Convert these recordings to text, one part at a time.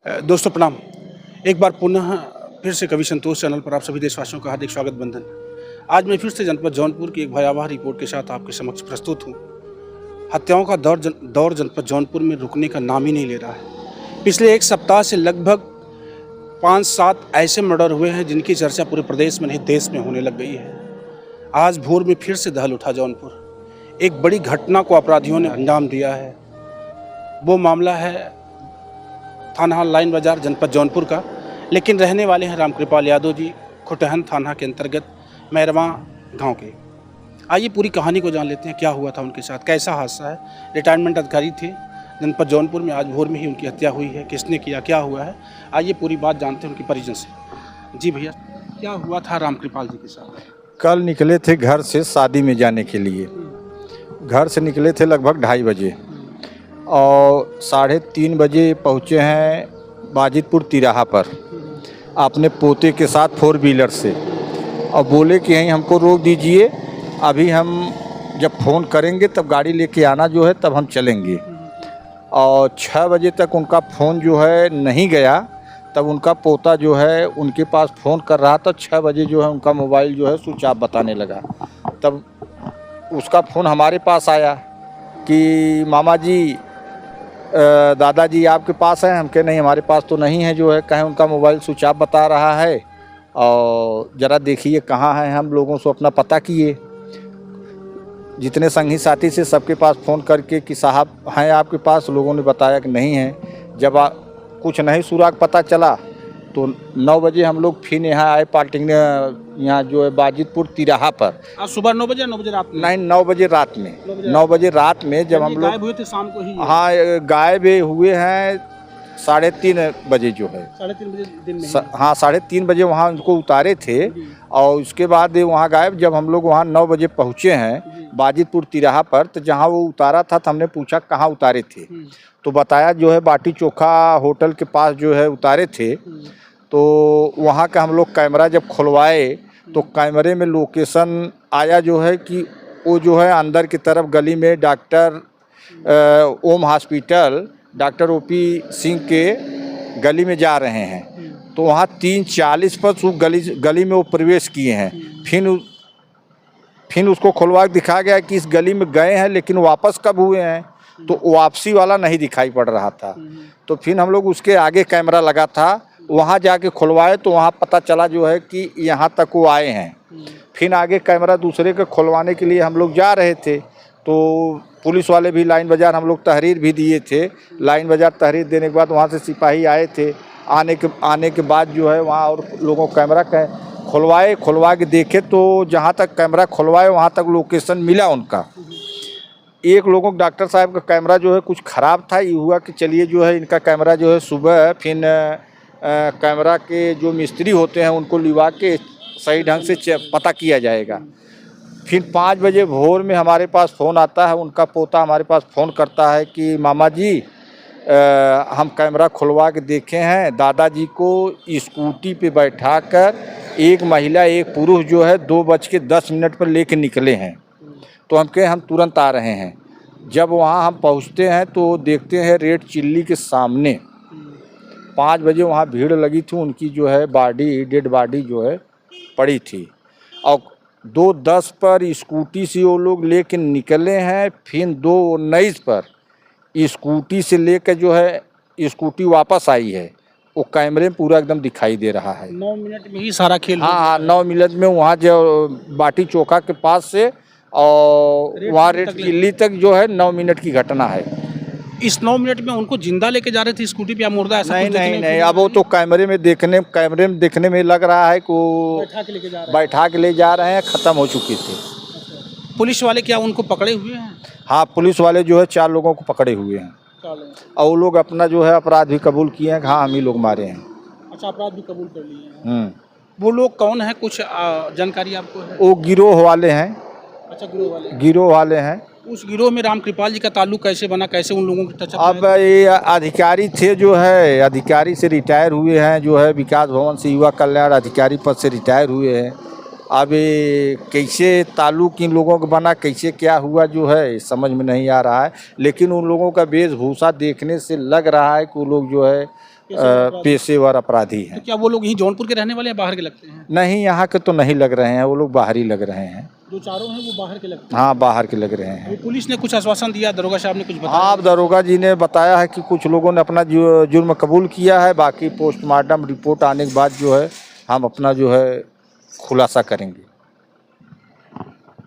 दोस्तों प्रणाम। एक बार पुनः फिर से कवि संतोष चैनल पर आप सभी देशवासियों का हार्दिक स्वागत बंधन। आज मैं फिर से जनपद जौनपुर की एक भयावह रिपोर्ट के साथ आपके समक्ष प्रस्तुत हूँ। हत्याओं का दौर जनपद जौनपुर में रुकने का नाम ही नहीं ले रहा है। पिछले एक सप्ताह से लगभग 5-7 ऐसे मर्डर हुए हैं जिनकी चर्चा पूरे प्रदेश में नहीं देश में होने लग गई है। आज भोर में फिर से दहल उठा जौनपुर। एक बड़ी घटना को अपराधियों ने अंजाम दिया है। वो मामला है थाना लाइन बाजार जनपद जौनपुर का, लेकिन रहने वाले हैं रामकृपाल यादव जी, खुटहन थाना के अंतर्गत मैरवा गांव के। आइए पूरी कहानी को जान लेते हैं, क्या हुआ था उनके साथ, कैसा हादसा है। रिटायरमेंट अधिकारी थे जनपद जौनपुर में, आज भोर में ही उनकी हत्या हुई है। किसने किया, क्या हुआ है, आइए पूरी बात जानते हैं उनके परिजन से। जी भैया, क्या हुआ था रामकृपाल जी के साथ? कल निकले थे घर से शादी में जाने के लिए। घर से निकले थे लगभग 2:30 बजे और 3:30 बजे पहुँचे हैं बाजितपुर तिराहा पर अपने पोते के साथ 4 व्हीलर से, और बोले कि यहीं हमको रोक दीजिए, अभी हम जब फ़ोन करेंगे तब गाड़ी लेके आना जो है, तब हम चलेंगे। और 6 बजे तक उनका फ़ोन जो है नहीं गया। तब उनका पोता जो है उनके पास फ़ोन कर रहा था। 6 बजे जो है उनका मोबाइल जो है स्विच ऑफ बताने लगा। तब उसका फ़ोन हमारे पास आया कि मामा जी, दादाजी आपके पास हैं? हम कहे नहीं, हमारे पास तो नहीं है जो है। कहें उनका मोबाइल स्विच ऑफ बता रहा है और ज़रा देखिए कहाँ है। हम लोगों से अपना पता किए, जितने संगी साथी से सबके पास फ़ोन करके कि साहब हैं आपके पास, लोगों ने बताया कि नहीं है। जब कुछ नहीं सुराग पता चला तो 9 बजे हम लोग फिर यहाँ आए पार्टिंग यहाँ जो है बाजितपुर तिराहा पर। आज सुबह 9 बजे, 9 बजे रात में? नहीं, 9 बजे रात में। 9 बजे रात में जब हम लोग गायब हुए थे शाम को ही? हाँ, गायब हुए हैं 3:30 बजे जो है। 3:30 बजे दिन में? हाँ, 3:30 बजे वहाँ उनको उतारे थे और उसके बाद वहाँ गायब। जब हम लोग वहाँ 9 बजे पहुँचे हैं बाजितपुर तिराहा पर, तो जहाँ वो उतारा था तो हमने पूछा कहाँ उतारे थे, तो बताया जो है बाटी चोखा होटल के पास जो है उतारे थे। तो वहाँ का हम लोग कैमरा जब खुलवाए तो कैमरे में लोकेशन आया जो है कि वो जो है अंदर की तरफ गली में डॉक्टर ओम हॉस्पिटल, डॉक्टर ओपी सिंह के गली में जा रहे हैं। तो वहाँ 3:40 पर उस गली में वो प्रवेश किए हैं। फिर उसको खुलवा के दिखा गया कि इस गली में गए हैं, लेकिन वापस कब हुए हैं तो वापसी वाला नहीं दिखाई पड़ रहा था। तो फिर हम लोग उसके आगे कैमरा लगा था, वहाँ जाके खुलवाए तो वहाँ पता चला जो है कि यहाँ तक वो आए हैं। फिर आगे कैमरा दूसरे के खुलवाने के लिए हम लोग जा रहे थे, तो पुलिस वाले भी लाइन बाज़ार हम लोग तहरीर भी दिए थे। लाइन बाज़ार तहरीर देने के बाद वहाँ से सिपाही आए थे। आने के बाद जो है वहाँ और लोगों को कैमरा खुलवा के देखे तो जहाँ तक कैमरा खुलवाए वहाँ तक लोकेशन मिला उनका। एक लोगों को डॉक्टर साहब का कैमरा जो है कुछ ख़राब था। ये हुआ कि चलिए जो है इनका कैमरा जो है सुबह फिर कैमरा के जो मिस्त्री होते हैं उनको लिवा के सही ढंग से पता किया जाएगा। फिर 5 बजे भोर में हमारे पास फ़ोन आता है, उनका पोता हमारे पास फ़ोन करता है कि मामा जी, हम कैमरा खुलवा के देखे हैं, दादाजी को स्कूटी पे बैठाकर एक महिला एक पुरुष जो है 2:10 पर लेके निकले हैं। तो हम कहे हम तुरंत आ रहे हैं। जब वहाँ हम पहुँचते हैं तो देखते हैं रेड चिल्ली के सामने 5 बजे वहाँ भीड़ लगी थी, उनकी जो है डेड बॉडी जो है पड़ी थी। और 2:10 पर स्कूटी से वो लोग लेके निकले हैं। फिर 2:19 पर स्कूटी से लेकर जो है स्कूटी वापस आई है। वो कैमरे में पूरा एकदम दिखाई दे रहा है। 9 मिनट में ही सारा खेल? हाँ, 9 मिनट में वहाँ जो बाटी चोखा के पास से और वहाँ रेड चिल्ली तक जो है 9 मिनट की घटना है। इस 9 मिनट में उनको जिंदा लेके जा रहे थे स्कूटी पे या मुर्दा? ऐसा नहीं, अब वो तो कैमरे में देखने में लग रहा है कि वो बैठा के ले जा रहे हैं, ख़त्म हो चुकी थी। पुलिस वाले क्या उनको पकड़े हुए हैं? हाँ, पुलिस वाले जो है 4 लोगों को पकड़े हुए हैं और वो लोग अपना जो है अपराध भी कबूल किए हैं। हाँ, हम ही लोग मारे हैं। अच्छा, अपराध भी कबूल कर लिए हैं। वो लोग कौन है, कुछ जानकारी आपको है? वो गिरोह वाले हैं। अच्छा, गिरोह वाले हैं। उस गिरोह में रामकृपाल जी का ताल्लुक कैसे बना, कैसे उन लोगों की टच? अब ये अधिकारी थे जो है, अधिकारी से रिटायर हुए हैं, जो है विकास भवन से युवा कल्याण अधिकारी पद से रिटायर हुए हैं। अब ये कैसे ताल्लुक इन लोगों का बना, कैसे क्या हुआ जो है समझ में नहीं आ रहा है। लेकिन उन लोगों का वेशभूषा देखने से लग रहा है कि वो लोग जो है पेशेवर अपराधी हैं। तो क्या वो लोग यहीं जौनपुर के रहने वाले या बाहर के लगते हैं? नहीं, यहाँ के तो नहीं लग रहे हैं, वो लोग बाहर ही लग रहे हैं। जो चारों हैं वो बाहर के लगते हैं? हाँ, बाहर के लग रहे हैं। अभी पुलिस ने कुछ आश्वासन दिया, दरोगा साहब ने कुछ बताया? हाँ, दरोगा जी ने बताया है कि कुछ लोगों ने अपना जुर्म कबूल किया है, बाकी पोस्टमार्टम रिपोर्ट आने के बाद जो है हम अपना जो है खुलासा करेंगे।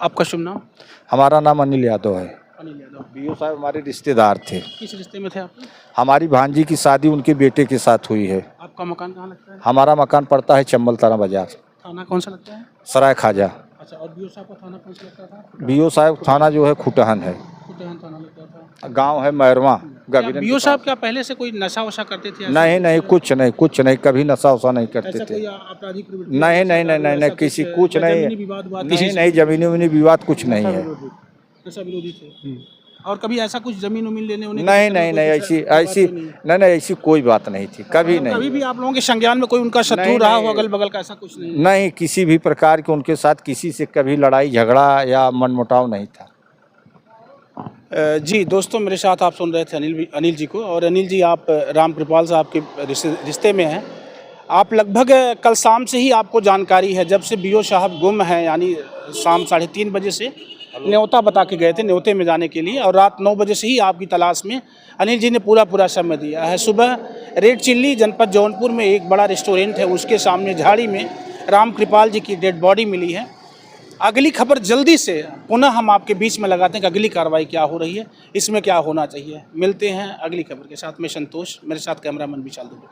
आपका शुभ नाम? हमारा नाम अनिल यादव है। अनिल यादव। बीओ साहब हमारे रिश्तेदार थे। किस रिश्ते में थे आप? हमारी भांजी की शादी उनके बेटे के साथ हुई है। आपका मकान कहाँ लगता है? हमारा मकान पड़ता है चंबल तारा बाजार, थाना कौन सा लगता है? सराय खाजा। अच्छा, और बीओ साहब का थाना कौन सा लगता था? बीओ साहब थाना जो है खुटहन है, खुटहन थाना लगता था। गांव है मैरवा। बीओ साहब क्या पहले से कोई नशा वशा करते थे? नहीं नहीं, कुछ नहीं, कभी नशा वशा नहीं करते ऐसा थे। कोई आपराधिक प्रवृत्ति? नहीं नहीं नहीं नहीं नहीं, किसी कुछ नहीं, जमीनी विवाद नहीं जमीनी उमीनी विवाद कुछ नहीं है। नशा विरोधी थे? और कभी ऐसा कुछ जमीन उमीन लेने होने? नहीं नहीं नहीं, ऐसी नहीं नहीं, ऐसी कोई बात नहीं थी, कभी नहीं। कभी भी आप लोगों के संज्ञान में कोई उनका शत्रु रहा हो अगल बगल का, ऐसा कुछ नहीं? नहीं, किसी भी प्रकार के उनके साथ किसी से कभी लड़ाई झगड़ा या मनमुटाव नहीं था। जी दोस्तों, मेरे साथ आप सुन रहे थे अनिल जी को। और अनिल जी, आप रामकृपाल साहब के रिश्ते में हैं। आप लगभग कल शाम से ही आपको जानकारी है, जब से बीओ साहब गुम हैं, यानी शाम 3:30 बजे से न्योता बता के गए थे न्योते में जाने के लिए, और रात 9 बजे से ही आपकी तलाश में अनिल जी ने पूरा समय दिया है। सुबह रेड चिल्ली जनपद जौनपुर में एक बड़ा रेस्टोरेंट है, उसके सामने झाड़ी में रामकृपाल जी की डेड बॉडी मिली है। अगली खबर जल्दी से पुनः हम आपके बीच में लगाते हैं कि अगली कार्रवाई क्या हो रही है, इसमें क्या होना चाहिए। मिलते हैं अगली खबर के साथ। मैं संतोष, मेरे साथ कैमरामैन विशाल दुबे।